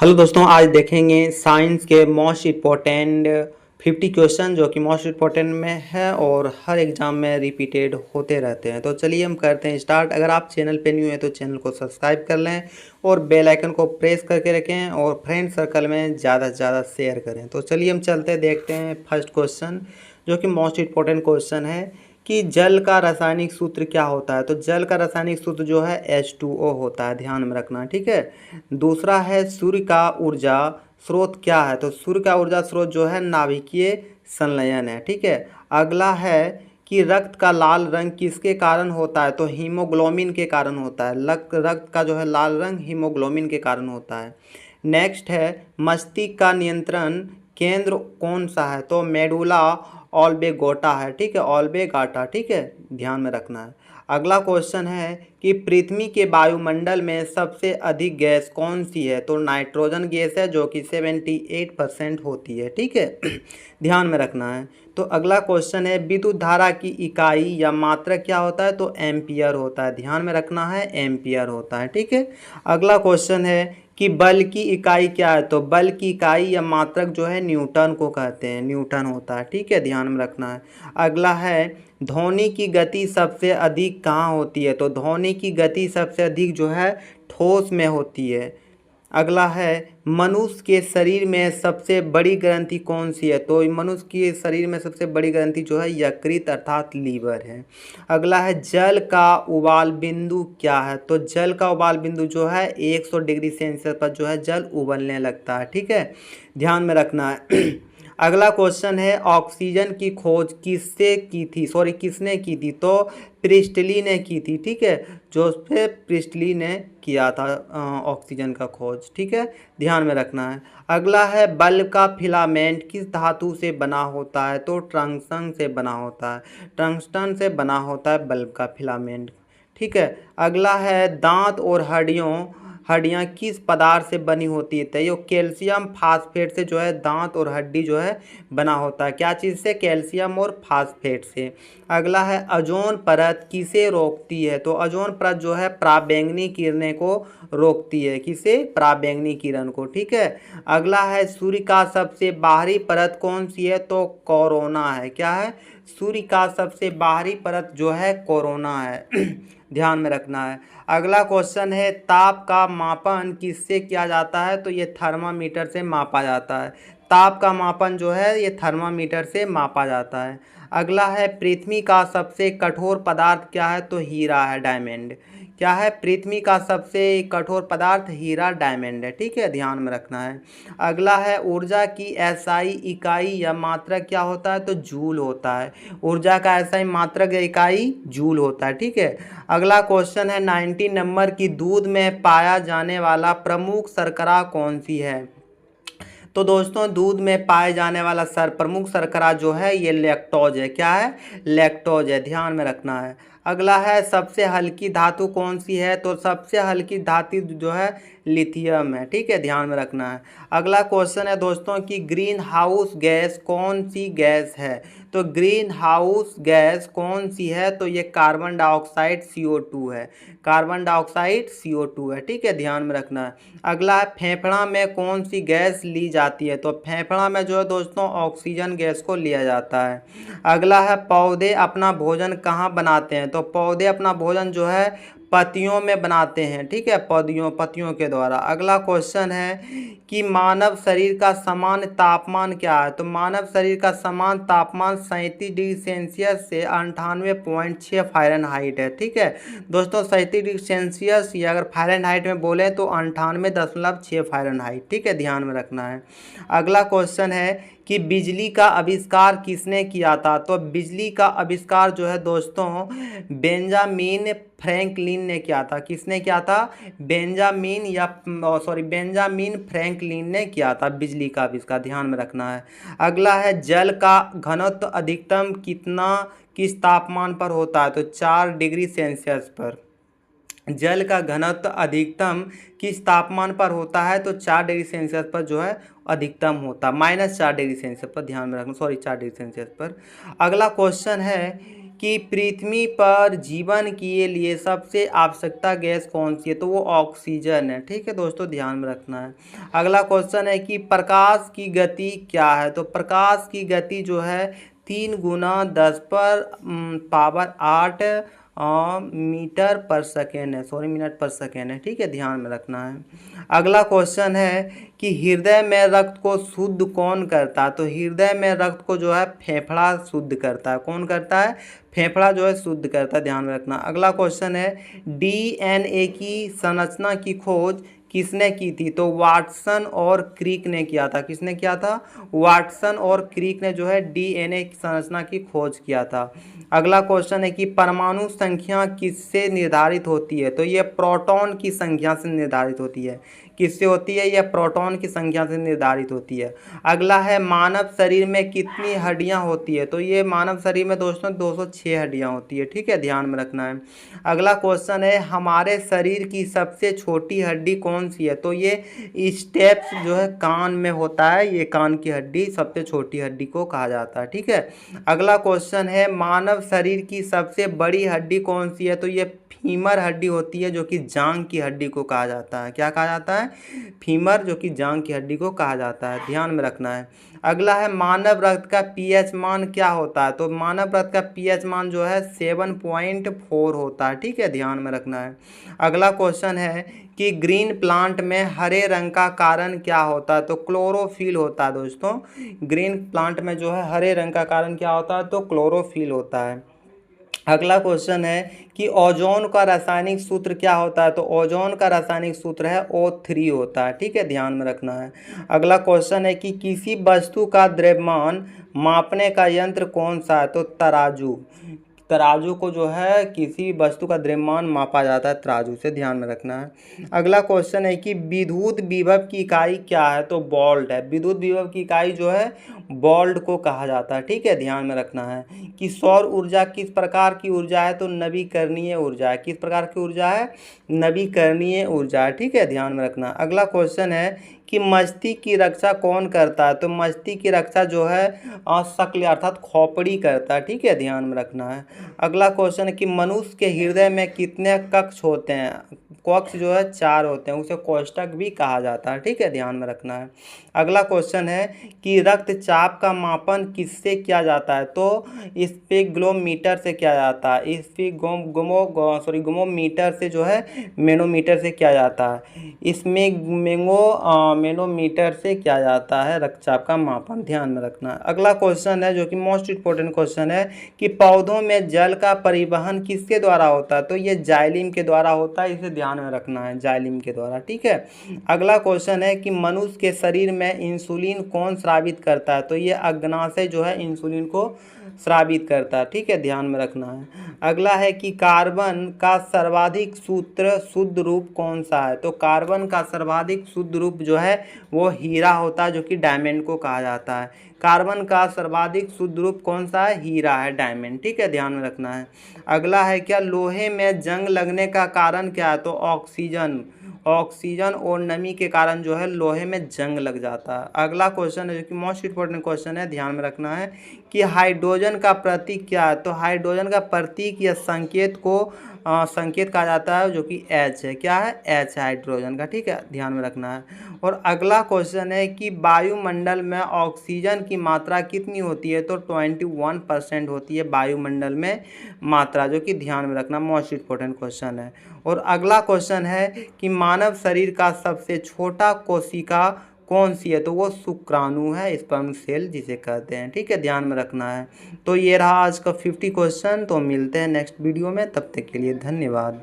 Hello दोस्तों, आज देखेंगे साइंस के मोस्ट इम्पोर्टेंट 50 क्वेश्चन जो कि मोस्ट इम्पोर्टेंट में है और हर एग्जाम में रिपीटेड होते रहते हैं। तो चलिए हम करते हैं स्टार्ट। अगर आप चैनल पे न्यू हैं तो चैनल को सब्सक्राइब कर लें और बेल आइकन को प्रेस करके रखें और फ्रेंड सर्कल में ज़्यादा से ज़्यादा शेयर करें। तो चलिए हम चलते देखते हैं फर्स्ट क्वेश्चन जो कि मोस्ट इम्पोर्टेंट क्वेश्चन है कि जल का रासायनिक सूत्र क्या होता है। तो जल का रासायनिक सूत्र जो है H2O होता है, ध्यान में रखना, ठीक है। दूसरा है सूर्य का ऊर्जा स्रोत क्या है। तो सूर्य का ऊर्जा स्रोत जो है नाभिकीय संलयन है, ठीक है। अगला है कि रक्त का लाल रंग किसके कारण होता है। तो हीमोग्लोबिन के कारण होता है। रक्त का जो है लाल रंग हीमोग्लोबिन के कारण होता है। नेक्स्ट है मस्तिष्क का नियंत्रण केंद्र कौन सा है। तो मेडुला ऑब्लेंगेटा है, ठीक है, ऑब्लेंगेटा, ठीक है, ध्यान में रखना है। अगला क्वेश्चन है कि पृथ्वी के वायुमंडल में सबसे अधिक गैस कौन सी है। तो नाइट्रोजन गैस है जो कि 78% होती है, ठीक है। ध्यान में रखना है। तो अगला क्वेश्चन है विद्युत धारा की इकाई या मात्रक क्या होता है। तो एम्पियर होता है, ध्यान में रखना है, एम्पियर होता है, ठीक है। अगला क्वेश्चन है कि बल की इकाई क्या है। तो बल की इकाई या मात्रक जो है न्यूटन को कहते हैं, न्यूटन होता है, ठीक है, ध्यान में रखना है। अगला है ध्वनि की गति सबसे अधिक कहाँ होती है। तो ध्वनि की गति सबसे अधिक जो है ठोस में होती है। अगला है मनुष्य के शरीर में सबसे बड़ी ग्रंथि कौन सी है। तो मनुष्य के शरीर में सबसे बड़ी ग्रंथि जो है यकृत अर्थात लीवर है। अगला है जल का उबाल बिंदु क्या है। तो जल का उबाल बिंदु जो है 100 डिग्री सेल्सियस पर जो है जल उबलने लगता है, ठीक है, ध्यान में रखना है। अगला क्वेश्चन है ऑक्सीजन की खोज किसने की थी। तो प्रिस्टली ने की थी, ठीक है, जोसेफ प्रिस्टली ने किया था ऑक्सीजन का खोज, ठीक है, ध्यान में रखना है। अगला है बल्ब का फिलामेंट किस धातु से बना होता है। तो टंगस्टन से बना होता है, टंगस्टन से बना होता है बल्ब का फिलामेंट, ठीक है। अगला है दांत और हड्डियाँ किस पदार्थ से बनी होती है। तो ये कैल्शियम फास्फेट से जो है दांत और हड्डी जो है बना होता है, क्या चीज़ से, कैल्शियम और फास्फेट से। अगला है ओजोन परत किसे रोकती है। तो ओजोन परत जो है पराबैंगनी किरणें को रोकती है, किसे, पराबैंगनी किरण को, ठीक है। अगला है सूर्य का सबसे बाहरी परत कौन सी है। तो कोरोना है, क्या है, सूर्य का सबसे बाहरी परत जो है कोरोना है। ध्यान में रखना है। अगला क्वेश्चन है ताप का मापन किससे किया जाता है। तो ये थर्मामीटर से मापा जाता है। ताप का मापन जो है ये थर्मामीटर से मापा जाता है। अगला है पृथ्वी का सबसे कठोर पदार्थ क्या है। तो हीरा है, डायमंड, क्या है, पृथ्वी का सबसे कठोर पदार्थ हीरा डायमंड है, ठीक है, ध्यान में रखना है। अगला है ऊर्जा की एसआई इकाई या मात्रक क्या होता है। तो जूल होता है। ऊर्जा का एसआई मात्रक या इकाई जूल होता है, ठीक है। अगला क्वेश्चन है 90 नंबर की दूध में पाया जाने वाला प्रमुख शर्करा कौन सी है। तो दोस्तों दूध में पाए जाने वाला प्रमुख शर्करा जो है ये लैक्टोज है, क्या है, लैक्टोज है, ध्यान में रखना है। अगला है सबसे हल्की धातु कौन सी है। तो सबसे हल्की धातु जो है लिथियम है, ठीक है, ध्यान में रखना है। अगला क्वेश्चन है दोस्तों कि ग्रीन हाउस गैस कौन सी गैस है। तो ग्रीन हाउस गैस कौन सी है। तो ये कार्बन डाइऑक्साइड CO2 है, कार्बन डाइऑक्साइड CO2 है, ठीक है, ध्यान में रखना है। अगला है फेफड़ा में कौन सी गैस ली जाती है। तो फेफड़ा में जो है दोस्तों ऑक्सीजन गैस को लिया जाता है। अगला है पौधे अपना भोजन कहाँ बनाते हैं। तो पौधे अपना भोजन जो है पत्तियों में बनाते हैं, ठीक है, पत्तियों के द्वारा। अगला क्वेश्चन है कि मानव शरीर का सामान्य तापमान क्या है। तो मानव शरीर का सामान्य तापमान 37 डिग्री सेल्सियस से 98.6 फ़ारेनहाइट है, ठीक है दोस्तों। 37 डिग्री सेल्सियस या अगर फ़ारेनहाइट में बोले तो 98.6 फ़ारेनहाइट, ठीक है, ध्यान में रखना है। अगला क्वेश्चन है कि बिजली का आविष्कार किसने किया था। तो बिजली का आविष्कार जो है दोस्तों बेंजामिन फ्रैंकलिन ने किया था। किसने किया था, बेंजामिन फ्रैंकलिन ने किया था बिजली का आविष्कार, ध्यान में रखना है। अगला है जल का घनत्व अधिकतम किस तापमान पर होता है। तो 4 डिग्री सेल्सियस पर। जल का घनत्व अधिकतम किस तापमान पर होता है। तो 4 डिग्री सेल्सियस पर जो है अधिकतम होता है, -4 डिग्री सेल्सियस पर, ध्यान में रखना, 4 डिग्री सेल्सियस पर। अगला क्वेश्चन है कि पृथ्वी पर जीवन के लिए सबसे आवश्यकता गैस कौन सी है, तो वो ऑक्सीजन है। ठीक है दोस्तों, ध्यान में रखना है। अगला क्वेश्चन है कि प्रकाश की गति क्या है, तो प्रकाश की गति जो है 3 × 10⁻8 मीटर पर सेकेंड है, सॉरी मिनट पर सेकेंड है। ठीक है, ध्यान में रखना है। अगला क्वेश्चन है कि हृदय में रक्त को शुद्ध कौन करता है, तो हृदय में रक्त को जो है फेफड़ा शुद्ध करता है। कौन करता है? फेफड़ा जो है शुद्ध करता है, ध्यान में रखना। अगला क्वेश्चन है डीएनए की संरचना की खोज किसने की थी, तो वाटसन और क्रिक ने किया था। किसने किया था? वाटसन और क्रिक ने जो है डीएनए की संरचना की खोज किया था। अगला क्वेश्चन है कि परमाणु संख्या किससे निर्धारित होती है, तो ये प्रोटॉन की संख्या से निर्धारित होती है। किससे होती है? यह प्रोटॉन की संख्या से निर्धारित होती है। अगला है मानव शरीर में कितनी हड्डियां होती है, तो ये मानव शरीर में दोस्तों 206 हड्डियां होती है। ठीक है, ध्यान में रखना है। अगला क्वेश्चन है हमारे शरीर की सबसे छोटी हड्डी कौन सी है, तो ये स्टेप्स जो है कान में होता है, ये कान की हड्डी सबसे छोटी हड्डी को कहा जाता है। ठीक है। अगला क्वेश्चन है मानव शरीर की सबसे बड़ी हड्डी कौन सी है, तो ये फीमर हड्डी होती है, जो कि जांग की हड्डी को कहा जाता है। क्या कहा जाता है? फीमर, जो कि जांग की हड्डी को कहा जाता है, ध्यान में रखना है। अगला है मानव रक्त का पीएच मान क्या होता है, तो मानव रक्त का पीएच मान जो है 7.4 होता है। ठीक है, ध्यान में रखना है। अगला क्वेश्चन है कि ग्रीन प्लांट में हरे रंग का कारण क्या होता है, तो क्लोरोफिल होता है दोस्तों। ग्रीन प्लांट में जो है हरे रंग का कारण क्या होता है, तो क्लोरोफिल होता है। अगला क्वेश्चन है कि ओजोन का रासायनिक सूत्र क्या होता है, तो ओजोन का रासायनिक सूत्र है O3 होता है। ठीक है, ध्यान में रखना है। अगला क्वेश्चन है कि किसी वस्तु का द्रव्यमान मापने का यंत्र कौन सा है, तो तराजू। तराजू को जो है किसी वस्तु का द्रव्यमान मापा जाता है तराजू से, ध्यान में रखना है। अगला क्वेश्चन है कि विद्युत विभव की इकाई क्या है, तो वोल्ट है। विद्युत विभव की इकाई जो है वोल्ट को कहा जाता है। ठीक है, ध्यान में रखना है। कि सौर ऊर्जा किस प्रकार की ऊर्जा है, तो नवीकरणीय ऊर्जा है। किस प्रकार की ऊर्जा है? नवीकरणीय ऊर्जा है। ठीक है, ध्यान में रखना। अगला क्वेश्चन है कि मस्तिष्क की रक्षा कौन करता है, तो मस्तिष्क की रक्षा जो है शक्ल अर्थात खोपड़ी करता है। ठीक है, ध्यान में रखना है। अगला क्वेश्चन है कि मनुष्य के हृदय में कितने कक्ष होते हैं, कक्ष जो है 4 होते हैं, उसे कोष्ठक भी कहा जाता है। ठीक है, ध्यान में रखना है। अगला क्वेश्चन है कि रक्तचाप का मापन किससे किया जाता है, तो स्पेक्ट्रोमीटर से किया जाता है। स्पेक्ट्रोमीटर से जो है मैनोमीटर से किया जाता है। इसमें मैनोमीटर से किया जाता है रक्तचाप का मापन, ध्यान में रखना है। अगला क्वेश्चन है जो कि मोस्ट इंपोर्टेंट क्वेश्चन है कि पौधों में जल का परिवहन किसके द्वारा होता है, तो ये जाइलिम के द्वारा होता है, इसे ध्यान में रखना है, जाइलिम के द्वारा। ठीक है। अगला क्वेश्चन है कि मनुष्य के शरीर में इंसुलिन कौन स्रावित करता है, तो ये अग्नाशय जो है इंसुलिन को स्रावित करता है। ठीक है, ध्यान में रखना है। अगला है कि कार्बन का सर्वाधिक शुद्ध रूप कौन सा है, तो कार्बन का सर्वाधिक शुद्ध रूप जो है वो हीरा होता है, जो कि डायमंड को कहा जाता है। कार्बन का सर्वाधिक शुद्ध रूप कौन सा है? हीरा है, डायमंड। ठीक है, ध्यान में रखना है। अगला है क्या लोहे में जंग लगने का कारण क्या है, तो ऑक्सीजन। ऑक्सीजन और नमी के कारण जो है लोहे में जंग लग जाता है। अगला क्वेश्चन है जो कि मोस्ट इंपोर्टेंट क्वेश्चन है, ध्यान में रखना है कि हाइड्रोजन का प्रतीक क्या है, तो हाइड्रोजन का प्रतीक या संकेत को संकेत कहा जाता है, जो कि H है। क्या है? H हाइड्रोजन का। ठीक है, ध्यान में रखना है। और अगला क्वेश्चन है कि वायुमंडल में ऑक्सीजन की मात्रा कितनी होती है, तो 21% होती है वायुमंडल में मात्रा, जो कि ध्यान में रखना, मोस्ट इंपोर्टेंट क्वेश्चन है। और अगला क्वेश्चन है कि मानव शरीर का सबसे छोटा कोशिका कौन सी है, तो वो शुक्राणु है, स्पर्म सेल जिसे कहते हैं। ठीक है, ध्यान में रखना है। तो ये रहा आज का 50 क्वेश्चन। तो मिलते हैं नेक्स्ट वीडियो में, तब तक के लिए धन्यवाद।